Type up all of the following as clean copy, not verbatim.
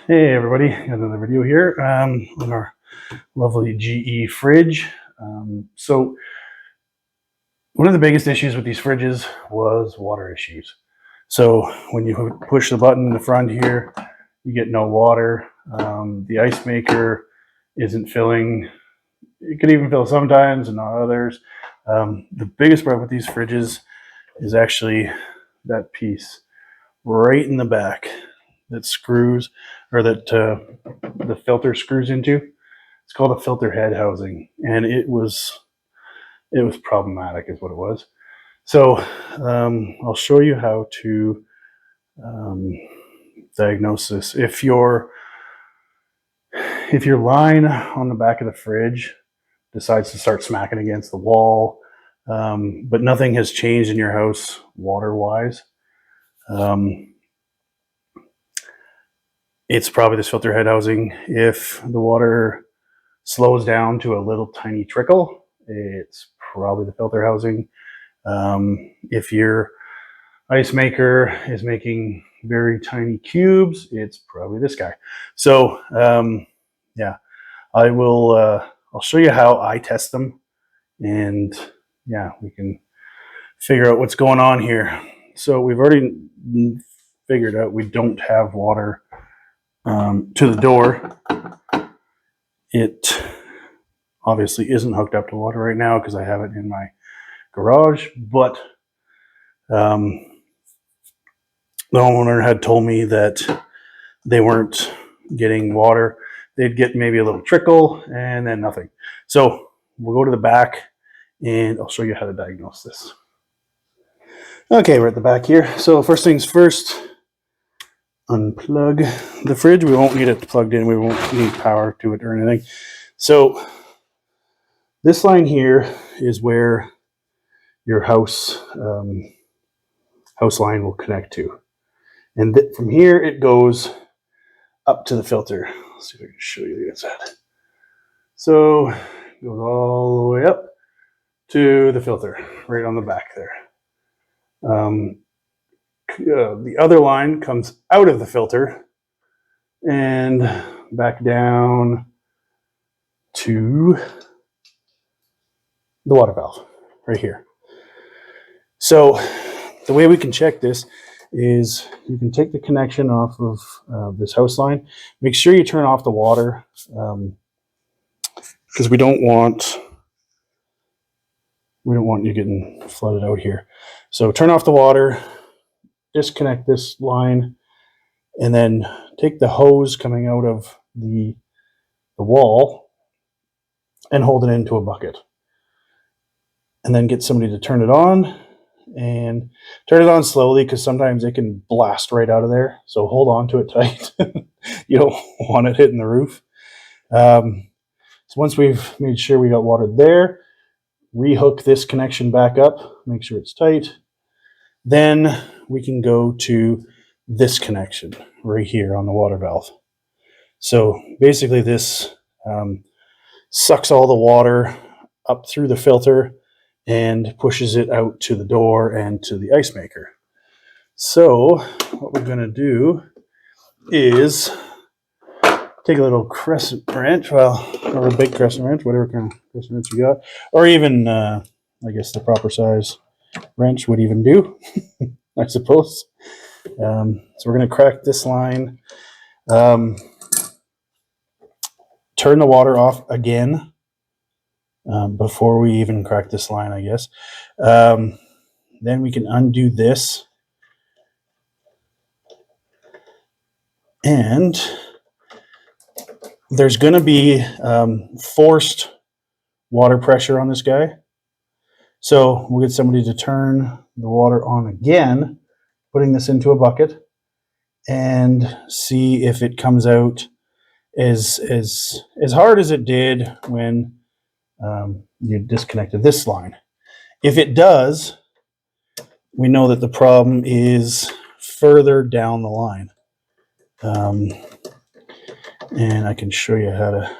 Hey everybody, got another video here on our lovely GE fridge. So one of the biggest issues with these fridges was water issues. So when you push the button in the front here, you get no water. The ice maker isn't filling. It could even fill sometimes and not others. The biggest problem with these fridges is actually that piece right in the back that screws, or that the filter screws into. It's called a filter head housing, and it was problematic, is what it was. So I'll show you how to diagnose this. If your line on the back of the fridge decides to start smacking against the wall, but nothing has changed in your house water-wise, it's probably this filter head housing. If the water slows down to a little tiny trickle, it's probably the filter housing. If your ice maker is making very tiny cubes, it's probably this guy. So yeah, I'll show you how I test them, and yeah, we can figure out what's going on here. So we've already figured out we don't have water to the door. It obviously isn't hooked up to water right now because I have it in my garage, but the homeowner had told me that they weren't getting water. They'd get maybe a little trickle and then nothing. So we'll go to the back and I'll show you how to diagnose this. Okay, we're at the back here. So first things first, unplug the fridge. We won't need it plugged in. We won't need power to it or anything. So this line here is where your house line will connect to. And from here, it goes up to the filter. Let's see if I can show you the inside. So it goes all the way up to the filter, right on the back there. The other line comes out of the filter and back down to the water valve right here. So the way we can check this is you can take the connection off of this house line. Make sure you turn off the water because we don't want you getting flooded out here. So turn off the water, disconnect this line, and then take the hose coming out of the wall and hold it into a bucket. And then get somebody to turn it on, and turn it on slowly because sometimes it can blast right out of there. So hold on to it tight. You don't want it hitting the roof. So once we've made sure we got water there, rehook this connection back up, make sure it's tight. Then we can go to this connection right here on the water valve. So basically this sucks all the water up through the filter and pushes it out to the door and to the ice maker. So what we're going to do is take a little crescent wrench, or a big crescent wrench, whatever kind of crescent wrench you got, or even I guess the proper size wrench would even do, I suppose. So we're going to crack this line, turn the water off again before we even crack this line, I guess. Then we can undo this, and there's going to be forced water pressure on this guy. So we'll get somebody to turn the water on again, putting this into a bucket, and see if it comes out as hard as it did when you disconnected this line. If it does, we know that the problem is further down the line. And I can show you how to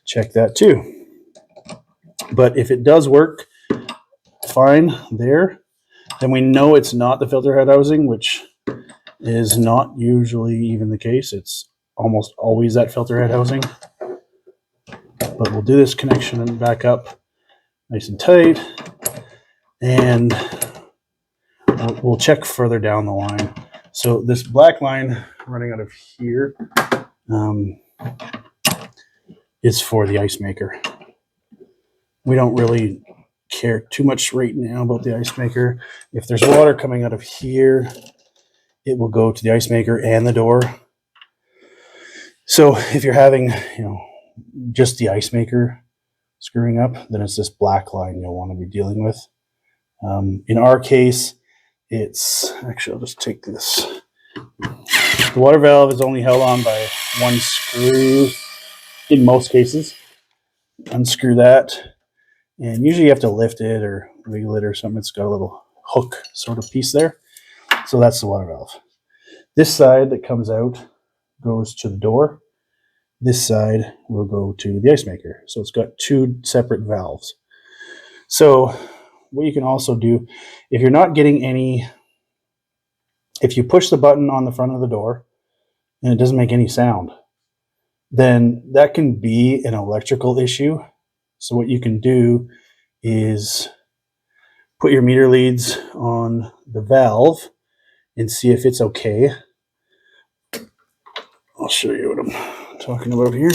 check that too. But if it does work fine there, then we know it's not the filter head housing, which is not usually even the case. It's almost always that filter head housing. But we'll do this connection and back up nice and tight, and we'll check further down the line. So this black line running out of here is for the ice maker. We don't really care too much right now about the ice maker. If there's water coming out of here, it will go to the ice maker and the door. So if you're having, just the ice maker screwing up, then it's this black line you'll want to be dealing with. In our case, it's actually, I'll just take this. The water valve is only held on by one screw in most cases. Unscrew that, and usually you have to lift it or wiggle it or something. It's got a little hook sort of piece there. So that's the water valve. This side that comes out goes to the door. This side will go to the ice maker. So it's got two separate valves. So what you can also do, if you're not getting any, if you push the button on the front of the door and it doesn't make any sound, then that can be an electrical issue. So what you can do is put your meter leads on the valve and see if it's okay. I'll show you what I'm talking about here.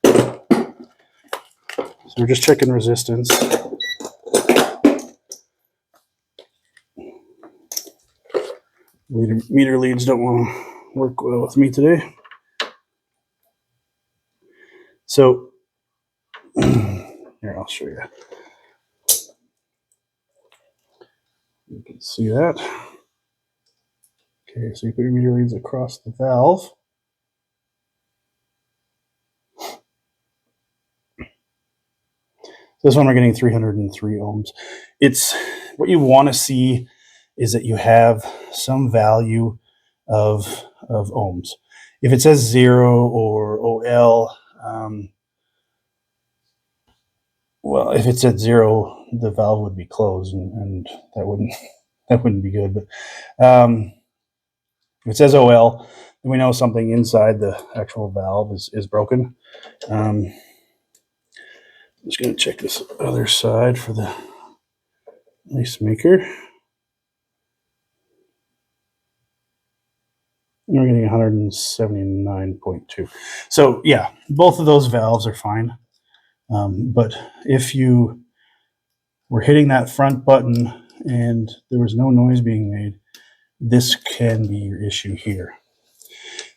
So we're just checking resistance. Meter leads don't want to work well with me today. So here, I'll show you. You can see that. Okay, so you put your meter leads across the valve. This one we're getting 303 ohms. It's what you want to see is that you have some value of ohms. If it says 0 or OL, well, if it's at 0, the valve would be closed, and that wouldn't be good. But if it says OL, then we know something inside the actual valve is broken. I'm just going to check this other side for the ice maker. We're getting 179.2. So yeah, both of those valves are fine. But if you were hitting that front button and there was no noise being made, this can be your issue here.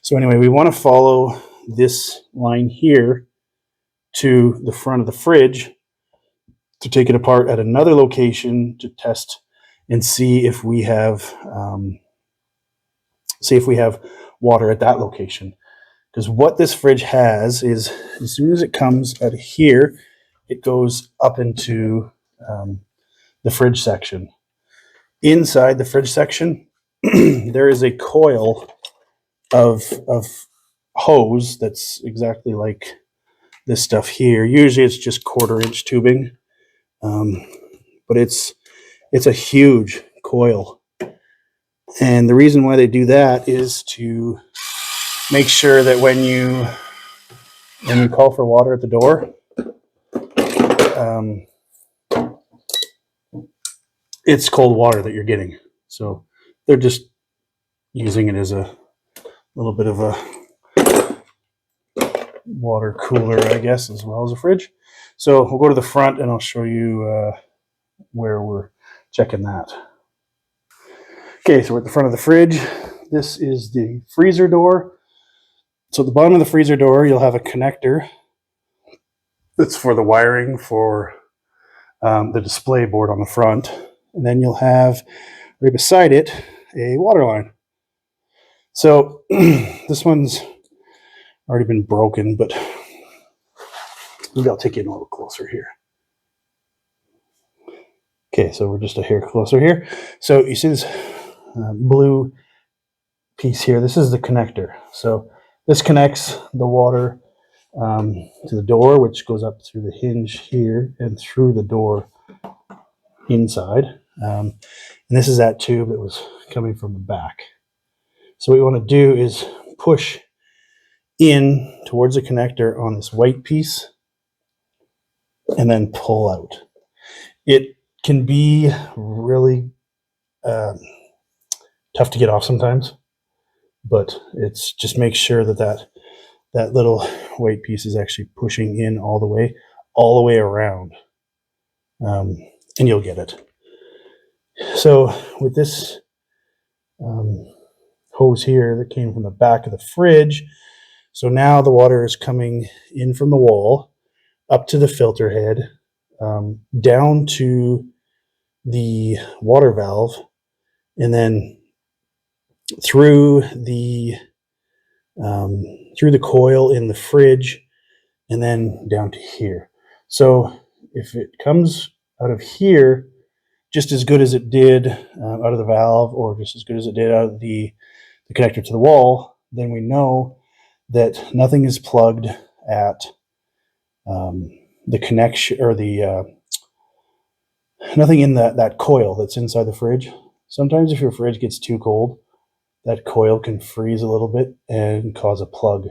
So anyway, we want to follow this line here to the front of the fridge to take it apart at another location to test and see if we have water at that location. Because what this fridge has is, as soon as it comes out of here, it goes up into the fridge section. Inside the fridge section, there is a coil of hose that's exactly like this stuff here. Usually it's just 1/4 inch tubing, but it's a huge coil. And the reason why they do that is to make sure that when you call for water at the door, it's cold water that you're getting. So they're just using it as a little bit of a water cooler, I guess, as well as a fridge. So we'll go to the front and I'll show you where we're checking that. Okay, so we're at the front of the fridge. This is the freezer door. So at the bottom of the freezer door, you'll have a connector that's for the wiring for the display board on the front. And then you'll have right beside it a water line. So this one's already been broken, but maybe I'll take you in a little closer here. Okay, so we're just a hair closer here. So you see this blue piece here. This is the connector. So this connects the water to the door, which goes up through the hinge here and through the door inside. And this is that tube that was coming from the back. So what you want to do is push in towards the connector on this white piece and then pull out. It can be really tough to get off sometimes, but it's just make sure that little white piece is actually pushing in all the way around, and you'll get it. So with this hose here that came from the back of the fridge, so now the water is coming in from the wall up to the filter head, down to the water valve, and then through the coil in the fridge, and then down to here. So if it comes out of here just as good as it did out of the valve, or just as good as it did out of the connector to the wall, then we know that nothing is plugged at the connection, or the nothing in that coil that's inside the fridge. Sometimes if your fridge gets too cold, that coil can freeze a little bit and cause a plug,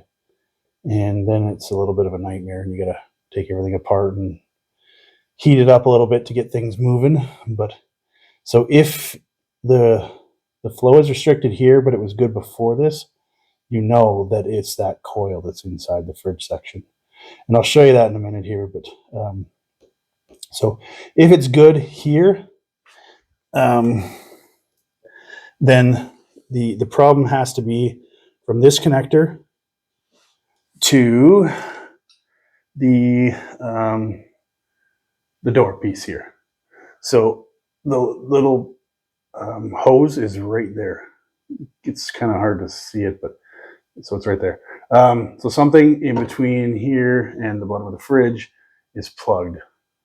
and then it's a little bit of a nightmare, and you got to take everything apart and heat it up a little bit to get things moving. But so if the flow is restricted here, but it was good before this, you know that it's that coil that's inside the fridge section. And I'll show you that in a minute here. But so if it's good here, then the problem has to be from this connector to the door piece here. So the little hose is right there. It's kind of hard to see it, but so it's right there. So something in between here and the bottom of the fridge is plugged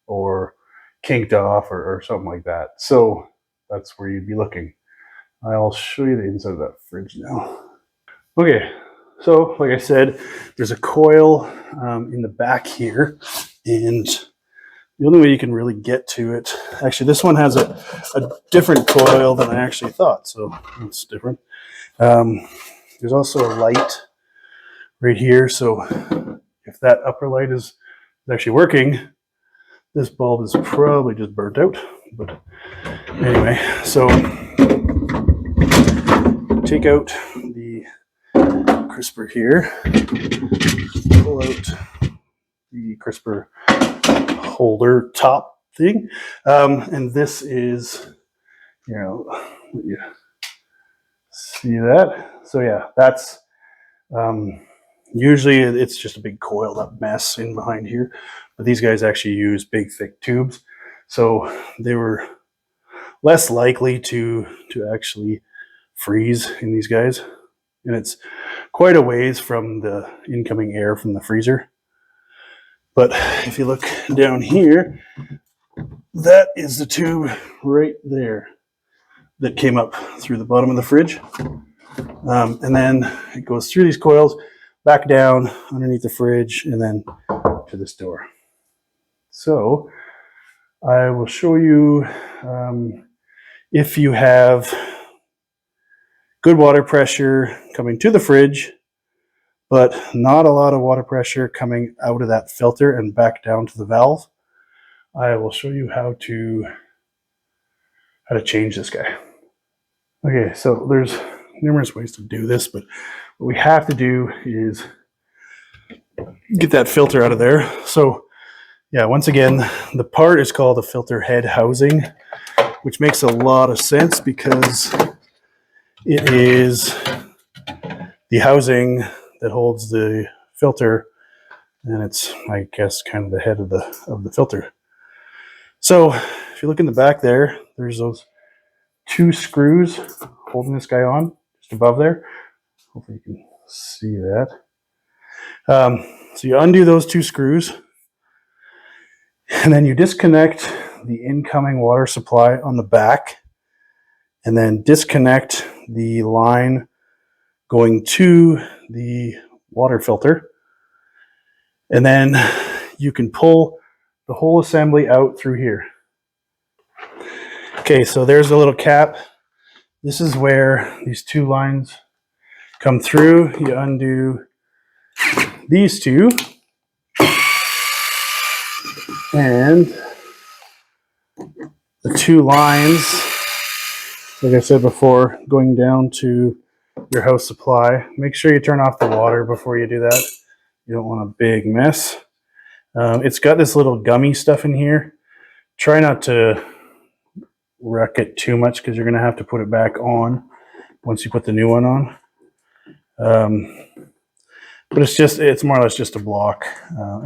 or kinked off, or something like that. So that's where you'd be looking. I'll show you the inside of that fridge now. Okay, so like I said, there's a coil in the back here, and the only way you can really get to it, actually this one has a different coil than I actually thought, so it's different. There's also a light right here, so if that upper light is actually working, this bulb is probably just burnt out. But anyway, so take out the crisper here, pull out the crisper holder top thing, and this is, you see that? So yeah, that's usually it's just a big coiled up mess in behind here, but these guys actually use big thick tubes, so they were less likely to actually freeze in these guys. And it's quite a ways from the incoming air from the freezer. But if you look down here, that is the tube right there that came up through the bottom of the fridge. And then it goes through these coils, back down underneath the fridge, and then to this door. So I will show you, if you have good water pressure coming to the fridge, but not a lot of water pressure coming out of that filter and back down to the valve, I will show you how to change this guy. Okay, so there's numerous ways to do this, but what we have to do is get that filter out of there. So yeah, once again, the part is called a filter head housing, which makes a lot of sense because it is the housing that holds the filter, and it's, I guess, kind of the head of the filter. So if you look in the back there, there's those two screws holding this guy on just above there. Hopefully you can see that. So you undo those two screws, and then you disconnect the incoming water supply on the back, and then disconnect the line going to the water filter. And then you can pull the whole assembly out through here. Okay, so there's a little cap. This is where these two lines come through. You undo these two, and the two lines, like I said before, going down to your house supply. Make sure you turn off the water before you do that. You don't want a big mess. It's got this little gummy stuff in here. Try not to wreck it too much because you're going to have to put it back on once you put the new one on. But it's more or less just to block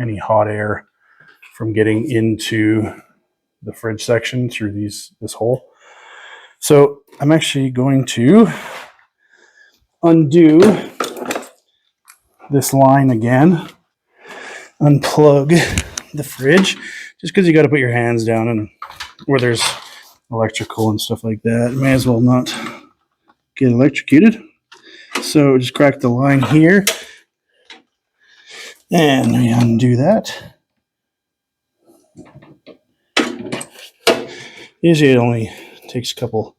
any hot air from getting into the fridge section through this hole. So I'm actually going to undo this line again, unplug the fridge, just because you got to put your hands down and where there's electrical and stuff like that. May as well not get electrocuted. So just crack the line here, and we undo that. Usually it only takes a couple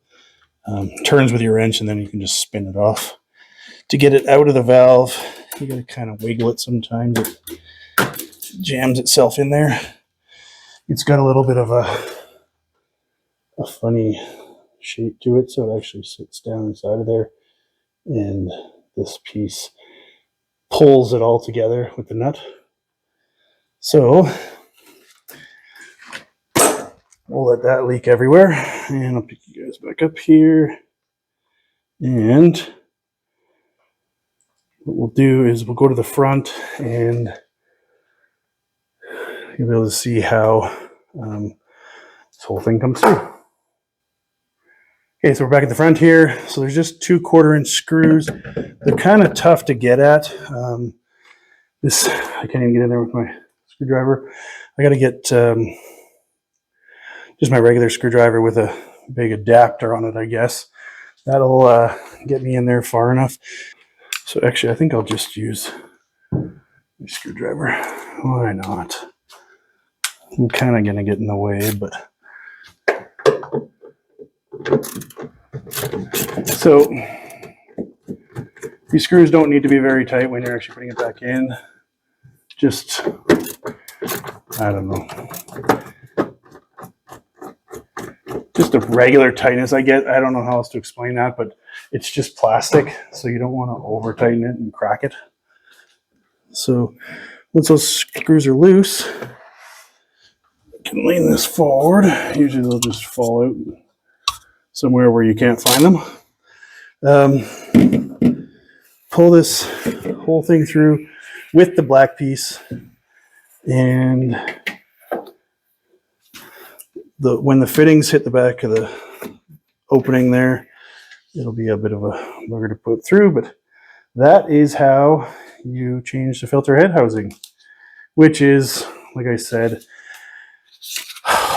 turns with your wrench, and then you can just spin it off. To get it out of the valve, you got to kind of wiggle it sometimes. It jams itself in there. It's got a little bit of a funny shape to it, so it actually sits down inside of there, and this piece pulls it all together with the nut. So we'll let that leak everywhere, and I'll pick you guys back up here. And what we'll do is we'll go to the front, and you'll be able to see how this whole thing comes through. Okay, so we're back at the front here. So there's just 2 1/4-inch screws. They're kind of tough to get at. I can't even get in there with my screwdriver. I got to get just my regular screwdriver with a big adapter on it, I guess. That'll get me in there far enough. So actually, I think I'll just use my screwdriver. Why not? I'm kind of going to get in the way, but... So these screws don't need to be very tight when you're actually putting it back in. Just, I don't know, just a regular tightness I get. I don't know how else to explain that, but it's just plastic, so you don't want to over tighten it and crack it. So once those screws are loose, you can lean this forward. Usually they'll just fall out somewhere where you can't find them. Pull this whole thing through with the black piece, and when the fittings hit the back of the opening there, it'll be a bit of a bugger to put through, but that is how you change the filter head housing, which is, like I said,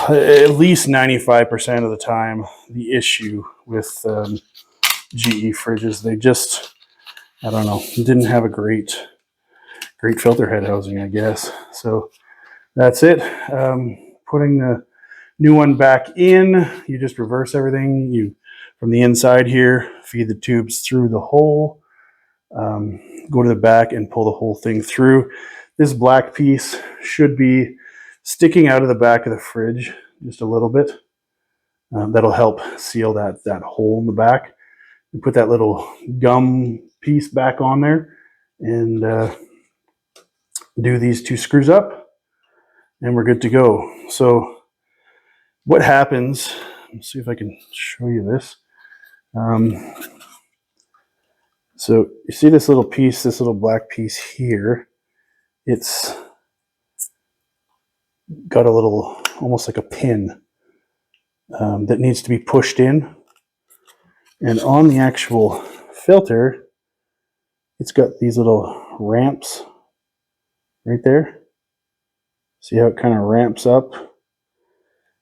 at least 95% of the time the issue with GE fridges. They just, I don't know, didn't have a great filter head housing, I guess. So that's it. Putting the new one back in, you just reverse everything. You, from the inside here, feed the tubes through the hole, go to the back and pull the whole thing through. This black piece should be sticking out of the back of the fridge just a little bit. That'll help seal that hole in the back. You put that little gum piece back on there, and do these 2 screws up, and we're good to go. So what happens, let's see if I can show you this. So you see this little piece, this little black piece here, it's got a little, almost like a pin that needs to be pushed in. And on the actual filter, it's got these little ramps right there. See how it kind of ramps up?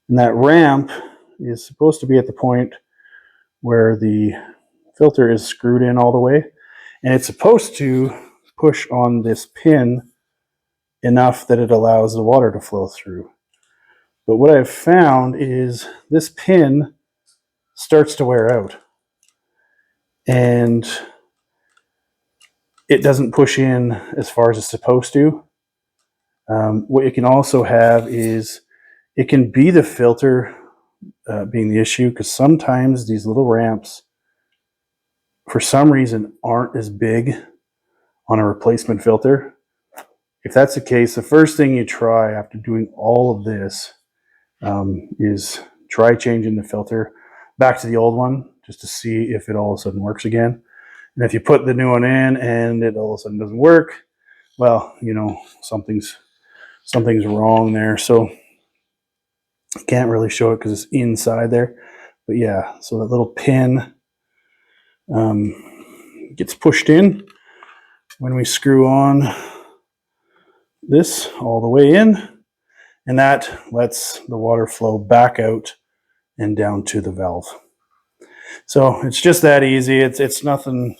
And that ramp is supposed to be at the point where the filter is screwed in all the way. And it's supposed to push on this pin enough that it allows the water to flow through. But what I've found is this pin starts to wear out. And it doesn't push in as far as it's supposed to. What you can also have is it can be the filter being the issue, because sometimes these little ramps, for some reason, aren't as big on a replacement filter. If that's the case, the first thing you try after doing all of this is try changing the filter back to the old one, just to see if it all of a sudden works again. And if you put the new one in and it all of a sudden doesn't work, well, you know, something's wrong there. So I can't really show it because it's inside there. But yeah, so that little pin gets pushed in when we screw on this all the way in, and that lets the water flow back out and down to the valve. So it's just that easy. It's nothing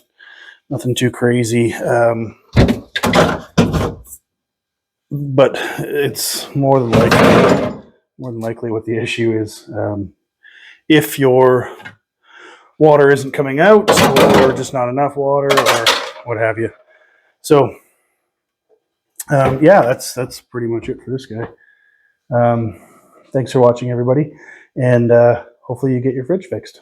too crazy. But it's more than likely what the issue is. If your water isn't coming out, or just not enough water, or what have you. So yeah, that's pretty much it for this guy. Thanks for watching, everybody, and hopefully you get your fridge fixed.